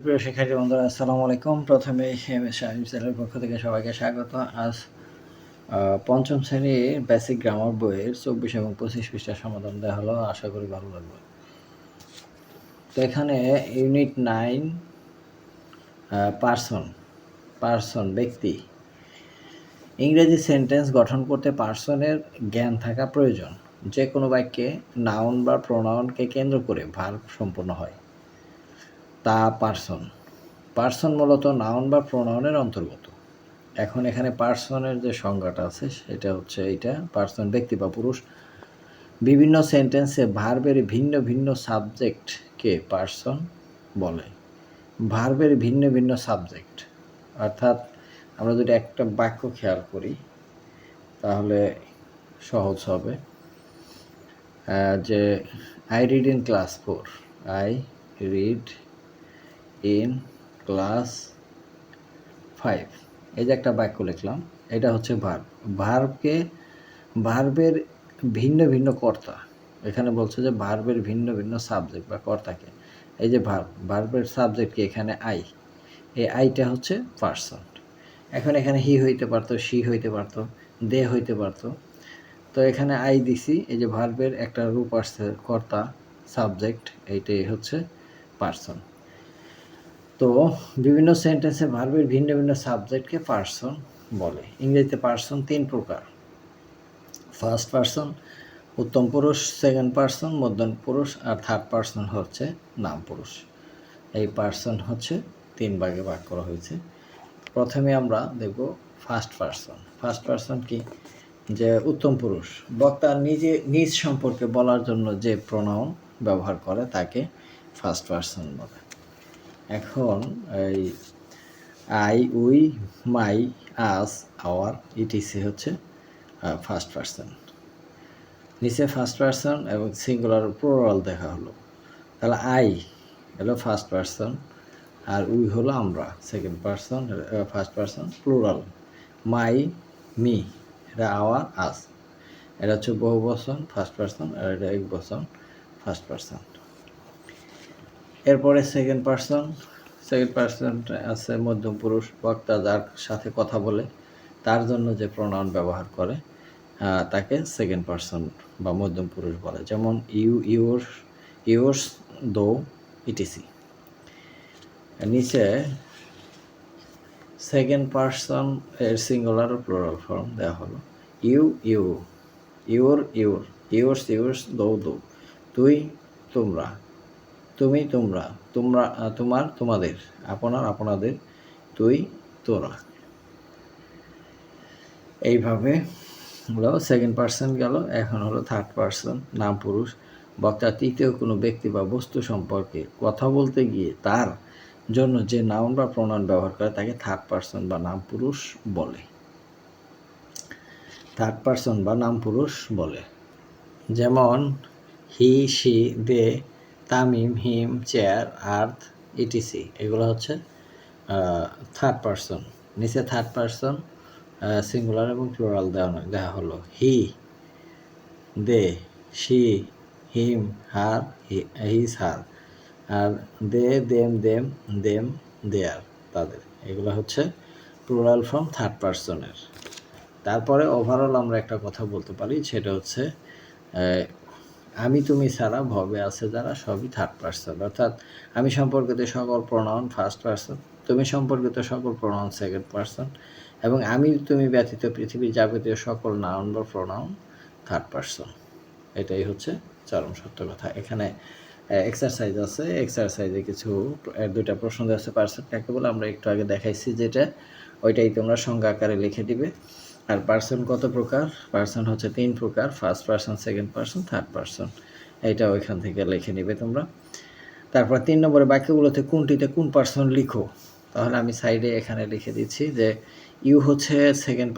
প্রিয় শিক্ষার্থী বন্ধুরা, আসসালামু আলাইকুম। প্রথমে শাহিম স্যারের পক্ষ থেকে সবাইকে স্বাগত। আজ পঞ্চম শ্রেণীর বেসিক গ্রামার বইয়ের 24 এবং 25 পৃষ্ঠার সমাধান দেওয়া হলো। আশা করি ভালো লাগবে। তো এখানে ইউনিট 9 পার্সন ব্যক্তি। ইংরেজি সেন্টেন্স গঠন করতে পার্সনের জ্ঞান থাকা প্রয়োজন। যে কোনো বাক্যে নাউন বা প্রোনাউনকে কেন্দ্র করে ভার্ব সম্পন্ন হয়, তা পার্সন মূলত নাউন বা প্রোনাউনের অন্তর্গত। এখন এখানে পার্সনের যে সংজ্ঞাটা আছে সেটা হচ্ছে এইটা, পার্সন ব্যক্তি বা পুরুষ। বিভিন্ন সেন্টেন্সে ভার্বের ভিন্ন ভিন্ন সাবজেক্টকে পার্সন বলে। ভার্বের ভিন্ন ভিন্ন সাবজেক্ট অর্থাৎ আমরা যদি একটা বাক্য খেয়াল করি তাহলে সহজ হবে। যে I read in class 4, I read in class 5, এই যে একটা বাক্য লিখলাম, এটা হচ্ছে ভার্বের ভিন্ন ভিন্ন কর্তা। এখানে বলছে যে ভার্বের ভিন্ন ভিন্ন সাবজেক্ট বা কর্তাকে। এই যে ভার্বের সাবজেক্টকে এখানে আই, এই আইটা হচ্ছে পার্সন। এখন এখানে হি হইতে পারতো, শি হইতে পারতো, দে হইতে পারতো। তো এখানে আই দিছি, এই যে ভার্বের একটা রূপ আসছে কর্তা সাবজেক্ট, এইটাই হচ্ছে পার্সন। তো বিভিন্ন সেন্টেন্সে ভার্বের ভিন্ন ভিন্ন সাবজেক্টকে পার্সন বলে। ইংরেজিতে পার্সন 3 প্রকার: ফার্স্ট পার্সন, উত্তম পুরুষ; সেকেন্ড পার্সন, মধ্যম পুরুষ; আর থার্ড পার্সন হচ্ছে নাম পুরুষ। এই পার্সন হচ্ছে 3 ভাগে ভাগ করা হয়েছে। প্রথমে আমরা দেখব ফার্স্ট পার্সন কি? যে উত্তম পুরুষ বক্তা নিজ সম্পর্কে বলার জন্য যে প্রোনাউন ব্যবহার করে তাকে ফার্স্ট পার্সন বলে। এখন এই I, we, my, us, our, ETC হচ্ছে ফার্স্ট পার্সন। নিচে ফার্স্ট পার্সন এবং সিঙ্গুলার প্লুরাল দেখা হলো। তাহলে আই হলো ফার্স্ট পার্সন, আর উই হলো আমরা, second person, first person plural. My, me, এটা আওয়ার, আস, এটা হচ্ছে বহু বচন ফার্স্ট পার্সন, আর এটা এক বচন ফার্স্ট পার্সন। এরপরে সেকেন্ড পার্সন আছে মধ্যম পুরুষ, বক্তা যার সাথে কথা বলে তার জন্য যে প্রোনাউন ব্যবহার করে তাকে সেকেন্ড পার্সন বা মধ্যম পুরুষ বলে। যেমন ইউ, ইয়োর্স, দো, ইটিসি। নিচে সেকেন্ড পার্সন এর সিঙ্গুলার ও প্লুরাল ফর্ম দেওয়া হলো। ইউ, ইউর, ইয়োর্স, দো, তুই, তোমরা, তুমি, তোমরা, তোমার, তোমাদের, আপনার, আপনাদের, তুই, তোরা। এইভাবে হলো সেকেন্ড পার্সন গেল। এখন হলো থার্ড পার্সন, নাম পুরুষ। বক্তা তৃতীয় কোনো ব্যক্তি বা বস্তু সম্পর্কে কথা বলতে গিয়ে তার জন্য যে নাউন বা প্রোনাউন ব্যবহার করে তাকে থার্ড পার্সন বা নাম পুরুষ বলে। যেমন he, she, they, Tamim, him, chair, earth, ETC, এগুলো হচ্ছে থার্ড পার্সন। নিচে থার্ড পার্সন সিঙ্গুলার এবং প্লুরাল দেওয়া হলো। He, they, she, him, her, his, her, আর দে, দেম, দেয়ার, তাদের। এগুলো হচ্ছে প্লুরাল ফর্ম থার্ড পার্সনের। তারপরে ওভারঅল আমরা একটা কথা বলতে পারি, সেটা হচ্ছে আমি তুমি ছাড়া ভবে আছে যারা সবই থার্ড পার্সন। অর্থাৎ আমি সম্পর্কিত সকল প্রোনাউন ফার্স্ট পার্সন, তুমি সম্পর্কিত সকল প্রোনাউন সেকেন্ড পার্সন, এবং আমি তুমি ব্যতীত পৃথিবীর যাবতীয় সকল নাউন বা প্রোনাউন থার্ড পার্সন। এটাই হচ্ছে চরম সত্য কথা। এখানে এক্সারসাইজ আছে, এক্সারসাইজে কিছু 2টা প্রশ্ন দেওয়া আছে। পার্সন কাকে বলে আমরা একটু আগে দেখাইছি যেটা, ওইটাই তোমরা সংজ্ঞা আকারে লিখে দিবে। আর পার্সন কত প্রকার? পার্সন হচ্ছে 3 প্রকার: first person, second person, third person. এইটা ওইখান থেকে লিখে নিবে তোমরা। তারপর 3 নম্বরের বাক্যগুলোতে কোনটিতে কোন পার্সন লিখো। তাহলে আমি সাইডে এখানে লিখে দিচ্ছি যে ইউ হচ্ছে সেকেন্ড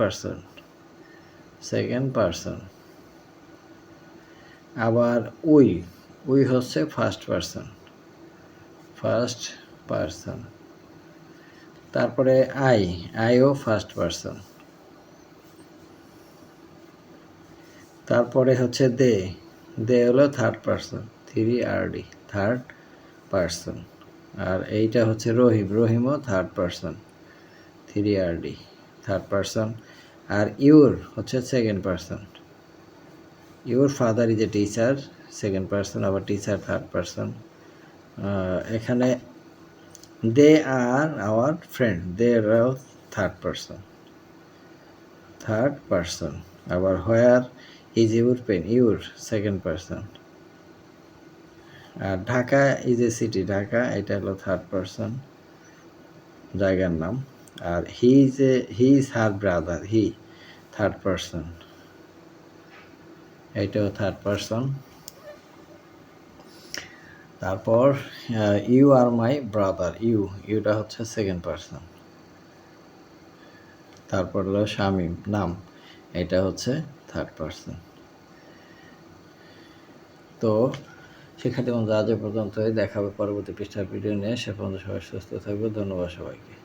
পার্সন, আবার উই হচ্ছে ফার্স্ট পার্সন। তারপরে আইও ফার্স্ট পার্সন। তারপরে হচ্ছে দে হলো third person, 3RD, third person. আর এইটা হচ্ছে রহিম, রহিমও third person, 3rd, third person. আর ইউর হচ্ছে second person, your father is a teacher, second person, আবার টিচার থার্ড পারসন। এখানে they are our friend, they are third person, third person. আবার where is your pen, your second person. R Dhaka is a city, Dhaka এটা হলো third person, জায়গার নাম। আর he is her brother, he third person, এইটাও third person. তারপর you are my brother, ইউটা হচ্ছে সেকেন্ড পারসন। তারপর হলো শামীম, নাম, এটা হচ্ছে থার্ড পারসন। তো শিক্ষার্থী বন্ধু, আজ এ পর্যন্তই। দেখাবে পরবর্তী পৃষ্ঠার ভিডিও নিয়ে। সে পর্যন্ত সবাই সুস্থ থাকবে। ধন্যবাদ সবাইকে।